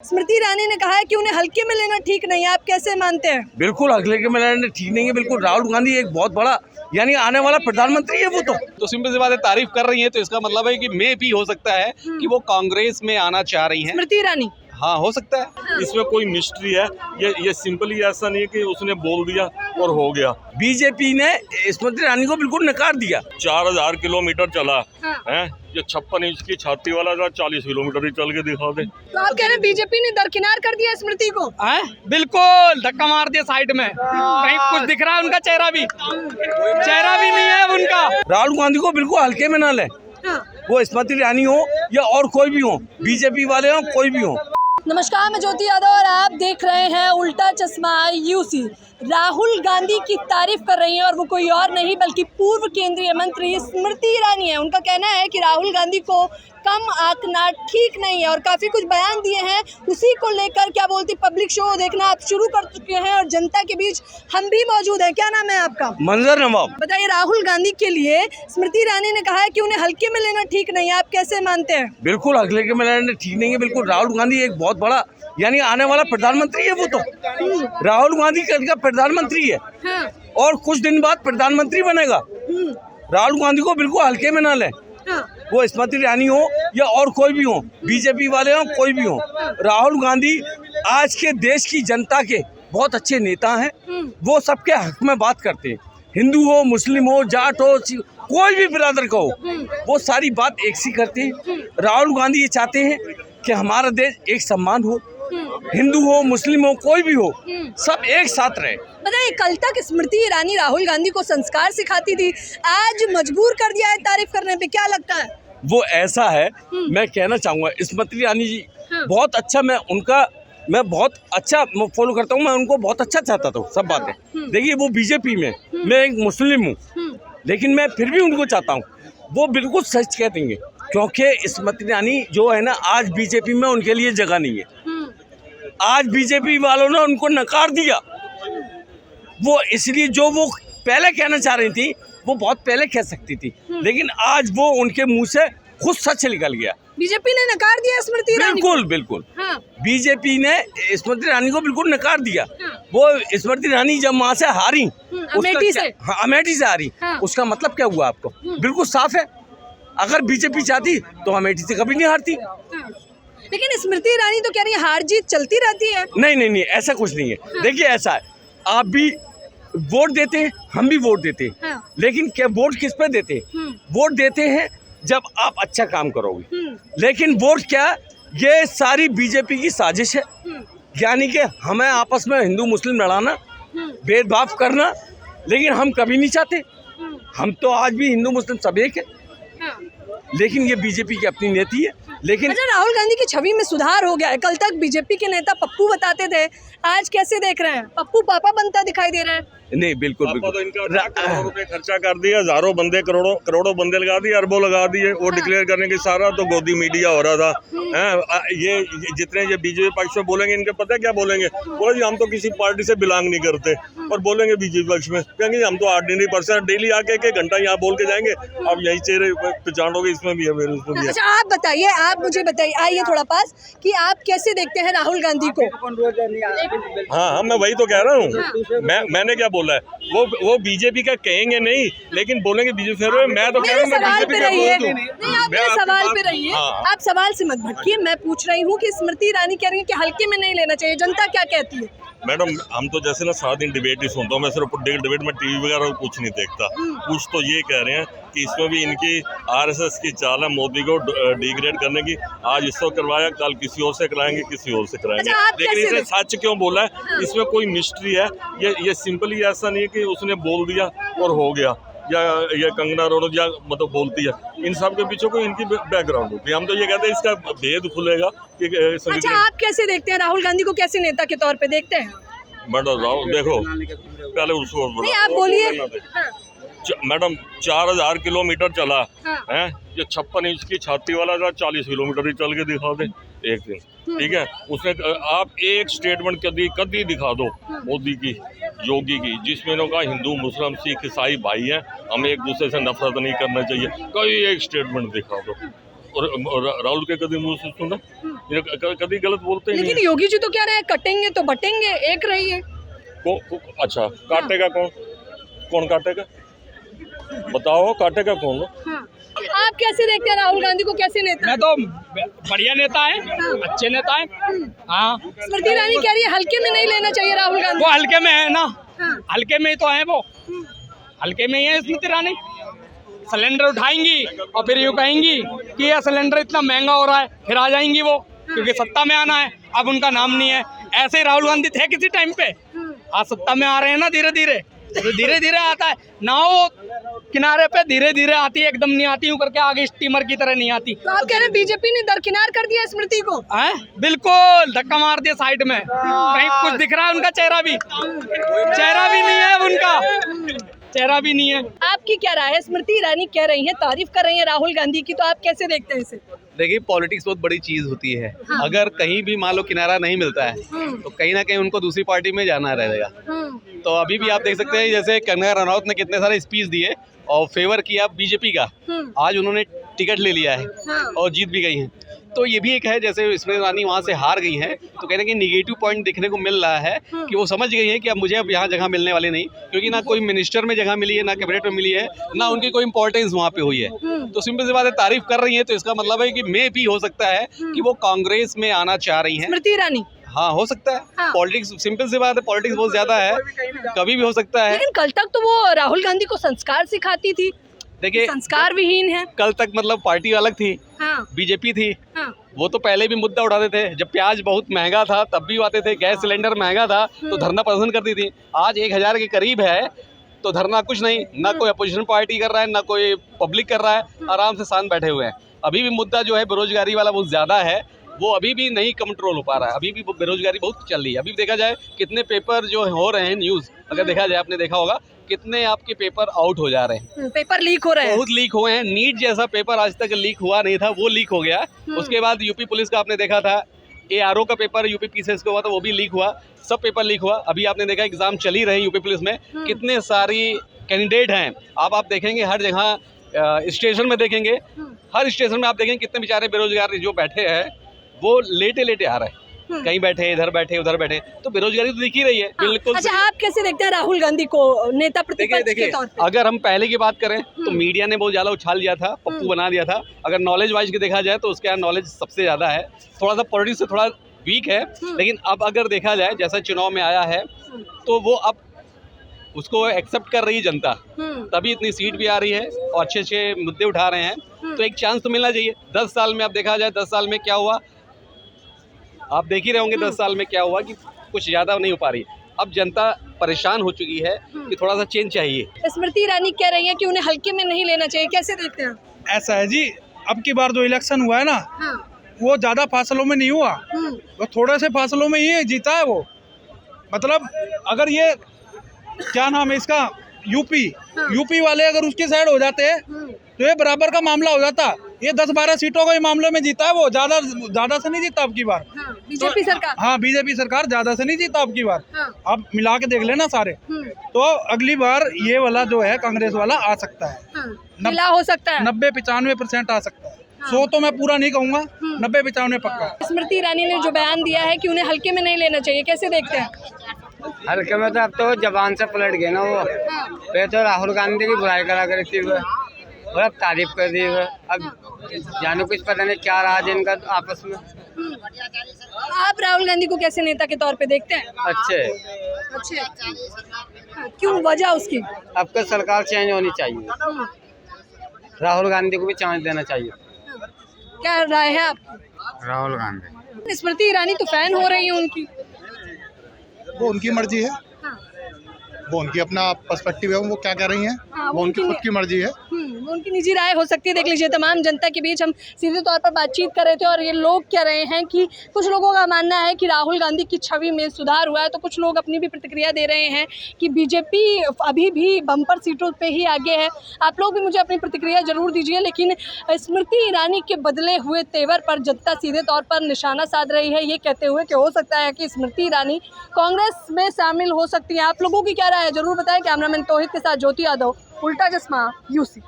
स्मृति ईरानी ने कहा है कि उन्हें हल्के में लेना ठीक नहीं है, आप कैसे मानते हैं? बिल्कुल हल्के में लेना ठीक नहीं है। बिल्कुल राहुल गांधी एक बहुत बड़ा यानी आने वाला प्रधानमंत्री है। वो तो सिंपल सी बात है, तारीफ कर रही है तो इसका मतलब है कि मे भी हो सकता है कि वो कांग्रेस में आना चाह रही हैं। स्मृति ईरानी, हाँ हो सकता है। इसमें कोई मिस्ट्री है, ये सिंपली ऐसा नहीं है कि उसने बोल दिया और हो गया। बीजेपी ने स्मृति ईरानी को बिल्कुल नकार दिया। 4000 किलोमीटर चला हाँ। है, ये 56 इंच की छाती वाला था, 40 किलोमीटर ही चल के दिखा दे। तो आप कह रहे हैं बीजेपी ने दरकिनार कर दिया स्मृति को? बिल्कुल धक्का मार दिया साइड में, कहीं कुछ दिख रहा है उनका चेहरा भी नहीं है उनका। राहुल गांधी को बिल्कुल हल्के में ना ले, हाँ। वो स्मृति ईरानी हो या और कोई भी हो, बीजेपी वाले हो कोई भी हो। नमस्कार, मैं ज्योति यादव और आप देख रहे हैं उल्टा चश्मा यूसी। राहुल गांधी की तारीफ कर रही हैं और वो कोई और नहीं बल्कि पूर्व केंद्रीय मंत्री स्मृति ईरानी है। उनका कहना है कि राहुल गांधी को कम आंकना ठीक नहीं है और काफ़ी कुछ बयान दिए हैं। उसी को लेकर क्या बोलती पब्लिक शो देखना आप शुरू कर चुके हैं और जनता के बीच हम भी मौजूद हैं। क्या नाम है आपका? मंजर नवाब। बताइए, राहुल गांधी के लिए स्मृति ईरानी ने कहा है कि उन्हें हल्के में लेना ठीक नहीं है, आप कैसे मानते हैं? बिल्कुल हल्के में लेना ठीक नहीं है। बिल्कुल राहुल गांधी एक बहुत बड़ा यानी आने वाला प्रधानमंत्री है। वो तो राहुल गांधी का प्रधानमंत्री है हाँ। और कुछ दिन बाद प्रधानमंत्री बनेगा। राहुल गांधी को बिल्कुल हल्के में ना ले, हाँ। वो स्मृति ईरानी हो या और कोई भी हो, बीजेपी वाले हो कोई भी हो। राहुल गांधी आज के देश की जनता के बहुत अच्छे नेता हैं। वो सबके हक में बात करते हैं, हिंदू हो, मुस्लिम हो, जाट हो, कोई भी बिरादर का हो, वो सारी बात एक सी करते हैं। राहुल गांधी ये चाहते हैं कि हमारा देश एक सम्मान हो, हिंदू हो, मुस्लिम हो, कोई भी हो, सब एक साथ रहे। बताइए, कल तक स्मृति ईरानी राहुल गांधी को संस्कार सिखाती थी, आज मजबूर कर दिया है तारीफ करने पे, क्या लगता है? वो ऐसा है, मैं कहना चाहूँगा स्मृति ईरानी जी बहुत अच्छा, मैं बहुत अच्छा फॉलो करता हूँ, मैं उनको बहुत अच्छा चाहता था सब बातें। देखिए वो बीजेपी में, मैं एक मुस्लिम हूँ, लेकिन मैं फिर भी उनको चाहता हूँ वो बिल्कुल सच कह देंगे, क्योंकि स्मृति ईरानी जो है ना, आज बीजेपी में उनके लिए जगह नहीं है। आज बीजेपी वालों ने उनको नकार दिया। वो इसलिए जो वो पहले कहना चाह रही थी वो बहुत पहले कह सकती थी, लेकिन आज वो उनके मुंह से खुद सच निकल गया। बीजेपी ने नकार दिया स्मृति ईरानी को? बिल्कुल। हाँ। बीजेपी ने स्मृति ईरानी को बिल्कुल नकार दिया। हाँ। वो स्मृति ईरानी जब वहाँ से हारी, अमेठी से, हाँ, अमेठी से हारी। हाँ। उसका मतलब क्या हुआ आपको? बिल्कुल साफ है, अगर बीजेपी चाहती तो अमेठी से कभी नहीं हारती। लेकिन स्मृति ईरानी तो कह रही है हार जीत चलती रहती है। नहीं, ऐसा कुछ नहीं है। हाँ। देखिए ऐसा है, आप भी वोट देते हैं, हम भी वोट देते हैं। हाँ। लेकिन क्या वोट किस पे देते हैं? वोट देते हैं जब आप अच्छा काम करोगे। लेकिन वोट क्या, ये सारी बीजेपी की साजिश है, यानी कि हमें आपस में हिंदू मुस्लिम लड़ाना, भेदभाव करना, लेकिन हम कभी नहीं चाहते। हम तो आज भी हिंदू मुस्लिम सब एक है। लेकिन ये बीजेपी की अपनी नीति है। लेकिन अच्छा, राहुल गांधी की छवि में सुधार हो गया है। कल तक बीजेपी के नेता पप्पू बताते थे, आज कैसे देख रहे हैं? पप्पू पापा बनता दिखाई दे रहा है। नहीं, बिल्कुल तो इनका करोड़ों रुपए खर्चा कर दिया, हजारों बंदे करोड़ों बंदे लगा दिए, अरबों लगा दिए। वो डिक्लेयर करने के सारा तो गोदी मीडिया हो रहा था। ये जितने ये बीजेपी पक्ष में बोलेंगे, इनके पता है क्या बोलेंगे? बोले जी हम तो किसी पार्टी से बिलोंग नहीं करते, और बोलेंगे बीजेपी पक्ष में कहेंगे हम तो ऑर्डिनरी पर्सन, डेली आके 1 घंटा यहाँ बोल के जाएंगे। अब यही चेहरे पहचानोगे, इसमें भी है, मेरे उसमें भी है। अच्छा, आप बताइए, आप मुझे बताइए, आइए थोड़ा पास, कि आप कैसे देखते हैं राहुल गांधी को? हाँ, मैं वही तो कह रहा हूँ। मैंने क्या बोला है, वो बीजेपी का कहेंगे नहीं, लेकिन बोलेंगे बीजेपी। मैं तो कह रहा हूँ मैं बीजेपी का बोल दूं। नहीं, आप मेरे सवाल पे रहिए। आप सवाल से मत भटकिए। मैं पूछ रही हूँ कि स्मृति ईरानी कह रही है कि हल्के में नहीं लेना चाहिए, जनता क्या कहती है? मैडम, हम तो जैसे ना सारा दिन डिबेट ही सुनता हूँ, मैं सिर्फ डिबेट में टीवी वगैरह कुछ नहीं देखता। कुछ तो ये कह रहे हैं कि इसमें भी इनकी आरएसएस की चाल है मोदी को डिग्रेड करने की। आज इसको करवाया, कल किसी और से कराएंगे, किसी और से कराएंगे। लेकिन इसे सच क्यों बोला है? इसमें कोई मिस्ट्री है, ये सिंपली ऐसा नहीं है कि उसने बोल दिया और हो गया, या ये कंगना रनौत या मतलब बोलती है। इन सब के पीछे कोई इनकी बैकग्राउंड होती है। हम तो ये कहते हैं इसका भेद खुलेगा कि अच्छा, आप कैसे देखते हैं राहुल गांधी को, कैसे नेता के तौर पे देखते हैं? मैडम राहुल देखो, पहले उसको आप बोलिए। मैडम 4000 किलोमीटर चला हाँ। है, ये 56 इंच की छाती वाला था, 40 किलोमीटर ही चल के दिखा दे एक दिन। ठीक है, उसने आप एक स्टेटमेंट कभी दिखा दो मोदी की, योगी की, जिसमें उनका हिंदू मुस्लिम सिख ईसाई भाई हैं, हमें एक दूसरे से नफरत नहीं करना चाहिए, कोई एक स्टेटमेंट दिखा दो। और राहुल के कभी मुँह से सुना? ये कभी गलत बोलते ही नहीं लेकिन योगी जी तो कह रहे हैं कटेंगे तो बटेंगे, एक रहिए। अच्छा काटेगा कौन? कौन काटेगा? बताओ काटेगा कौन? हाँ। आप कैसे देखते हैं राहुल गांधी को, कैसे नेता? मैं तो बढ़िया नेता है, अच्छे नेता है। हाँ, स्मृति ईरानी कह रही है हल्के में नहीं लेना चाहिए राहुल गांधी। वो हल्के में है ना, हाँ। हल्के में ही तो है वो, हल्के में ही है स्मृति ईरानी। सिलेंडर उठाएंगी और फिर यूँ कहेंगी कि यह सिलेंडर इतना महंगा हो रहा है, फिर आ जाएंगी वो, क्योंकि सत्ता में आना है। अब उनका नाम नहीं है। ऐसे ही राहुल गांधी थे किसी टाइम पे, आज सत्ता में आ रहे हैं ना, धीरे धीरे तो धीरे धीरे आता है ना। वो किनारे पे धीरे धीरे आती है, एकदम नहीं आती, यूं करके आगे स्टीमर की तरह नहीं आती। तो आप कह रहे हैं बीजेपी ने दरकिनार कर दिया स्मृति को? हैं? बिल्कुल धक्का मार दिया साइड में। कहीं कुछ दिख रहा है उनका चेहरा भी नहीं है, उनका चेहरा भी नहीं है। आपकी क्या राय है? स्मृति ईरानी कह रही हैं, तारीफ कर रही हैं राहुल गांधी की, तो आप कैसे देखते हैं इसे? देखिए, पॉलिटिक्स बहुत बड़ी चीज होती है। अगर कहीं भी मान लो किनारा नहीं मिलता है तो कहीं ना कहीं उनको दूसरी पार्टी में जाना रहेगा। तो अभी भी आप देख सकते हैं, जैसे कंगना रनौत ने कितने सारे स्पीच दिए और फेवर किया बीजेपी का। आज उन्होंने टिकट ले लिया है और जीत भी गई हैं। तो ये भी एक है, जैसे स्मृति ईरानी वहाँ से हार गई हैं तो कहने के निगेटिव पॉइंट देखने को मिल रहा है कि वो समझ गई हैं कि अब मुझे अब यहाँ जगह मिलने वाली नहीं, क्योंकि ना कोई मिनिस्टर में जगह मिली है, ना कैबिनेट में मिली है, ना उनकी कोई इंपॉर्टेंस वहाँ पे हुई है। तो सिंपल सी बात है, तारीफ कर रही है तो इसका मतलब है कि मे भी हो सकता है कि वो कांग्रेस में आना चाह रही हैं। स्मृति ईरानी, हाँ, हो सकता है। हाँ। पॉलिटिक्स, सिंपल सी बात है, पॉलिटिक्स बहुत ज्यादा है, कभी भी हो सकता है। लेकिन कल तक तो वो राहुल गांधी को संस्कार सिखाती थी, देखिए संस्कार विहीन है। कल तक मतलब पार्टी अलग थी, हाँ, बीजेपी थी। हाँ, वो तो पहले भी मुद्दा उठाते थे, जब प्याज बहुत महंगा था तब भी आते थे, गैस सिलेंडर महंगा था तो धरना प्रदर्शन करती थी। आज 1000 के करीब है तो धरना कुछ नहीं, ना कोई अपोजिशन पार्टी कर रहा है, ना कोई पब्लिक कर रहा है, आराम से शांत बैठे हुए हैं। अभी भी मुद्दा जो है बेरोजगारी वाला बहुत ज़्यादा है, वो अभी भी नहीं कंट्रोल हो पा रहा है। अभी भी बेरोजगारी बहुत चल रही है। अभी भी देखा जाए कितने पेपर जो हो रहे हैं, न्यूज़ अगर देखा जाए, आपने देखा होगा कितने आपके पेपर आउट हो जा रहे हैं, पेपर लीक हो रहे हैं, बहुत लीक हुए हैं। नीट जैसा पेपर आज तक लीक हुआ नहीं था, वो लीक हो गया। उसके बाद यूपी पुलिस का आपने देखा था, ARO का पेपर यूपी PCS का हुआ था, वो भी लीक हुआ, सब पेपर लीक हुआ। अभी आपने देखा एग्जाम चल ही रहे यूपी पुलिस में, कितने सारी कैंडिडेट हैं। अब आप देखेंगे हर जगह, स्टेशन में देखेंगे, हर स्टेशन में आप देखेंगे कितने बेचारे बेरोजगार जो बैठे हैं, वो लेटे लेटे आ रहे हैं, कहीं बैठे, इधर बैठे, उधर बैठे, तो बेरोजगारी तो दिख ही रही है। बिल्कुल। अच्छा, आप कैसे देखते हैं राहुल गांधी को नेता प्रतिपक्ष के तौर पे? अगर हम पहले की बात करें तो मीडिया ने बहुत ज़्यादा उछाल दिया था, पप्पू बना दिया था। अगर नॉलेज वाइज के देखा जाए तो उसके यहाँ नॉलेज सबसे ज़्यादा है, थोड़ा सा पॉलिटिक्स से थोड़ा वीक है। लेकिन अब अगर देखा जाए, जैसा चुनाव में आया है तो वो अब उसको एक्सेप्ट कर रही है जनता, तभी इतनी सीट भी आ रही है और अच्छे अच्छे मुद्दे उठा रहे हैं। तो एक चांस तो मिलना चाहिए। 10 साल में अब देखा जाए, 10 साल में क्या हुआ आप देख ही रहे होंगे। 10 साल में क्या हुआ कि कुछ ज़्यादा नहीं हो पा रही। अब जनता परेशान हो चुकी है कि थोड़ा सा चेंज चाहिए। स्मृति ईरानी कह रही है कि उन्हें हल्के में नहीं लेना चाहिए, कैसे देखते हैं? ऐसा है जी, अब की बार जो इलेक्शन हुआ है ना, वो ज़्यादा फासलों में नहीं हुआ, वो थोड़े से फासलों में ही जीता है वो। मतलब अगर ये क्या नाम है इसका, यूपी वाले अगर उसके साइड हो जाते तो ये बराबर का मामला हो जाता। ये 10-12 सीटों को मामले में जीता है वो, ज्यादा से नहीं जीता अब की बार। बीजेपी सरकार, हाँ, बीजेपी सरकार ज्यादा से नहीं जीता अब की बार। अब मिला के देख लेना सारे, तो अगली बार ये वाला जो है कांग्रेस वाला आ सकता है। मिला हो सकता है 90-95% आ सकता है। 100 तो मैं पूरा नहीं कहूँगा, 90-95 पक्का। स्मृति ईरानी ने जो बयान दिया है कि उन्हें हल्के में नहीं लेना चाहिए, कैसे देखते हैं? हल्के में तो अब तो जबान से पलट गए ना वो। पहले तो राहुल गांधी की बुराई करा करी थी वो, और अब तारीफ कर दी वो। अब जानो कुछ पता नहीं क्या रहा जिनका आपस में। आप राहुल गांधी को कैसे नेता के तौर पे देखते हैं? अच्छे, क्यों, वजह उसकी? अब तो सरकार चेंज होनी चाहिए, राहुल गांधी को भी चांस देना चाहिए। क्या राय है आपकी? राहुल गांधी, स्मृति ईरानी तो फैन हो रही है उनकी। वो उनकी मर्जी है, वो उनकी अपना पर्सपेक्टिव है, वो क्या कह रही हैं, वो उनकी खुद की मर्जी है। वो उनकी निजी राय हो सकती है। देख लीजिए, तमाम जनता के बीच हम सीधे तौर पर बातचीत कर रहे थे और ये लोग कह रहे हैं कि कुछ लोगों का मानना है कि राहुल गांधी की छवि में सुधार हुआ है, तो कुछ लोग अपनी भी प्रतिक्रिया दे रहे हैं कि बीजेपी अभी भी बम्पर सीटों पे ही आगे है। आप लोग भी मुझे अपनी प्रतिक्रिया जरूर दीजिए। लेकिन स्मृति ईरानी के बदले हुए तेवर पर जनता सीधे तौर पर निशाना साध रही है, ये कहते हुए कि हो सकता है कि स्मृति ईरानी कांग्रेस में शामिल हो सकती है। आप लोगों की क्या राय है, जरूर बताएं। कैमरामैन तौहीद के साथ ज्योति यादव, उल्टा चश्मा, UC।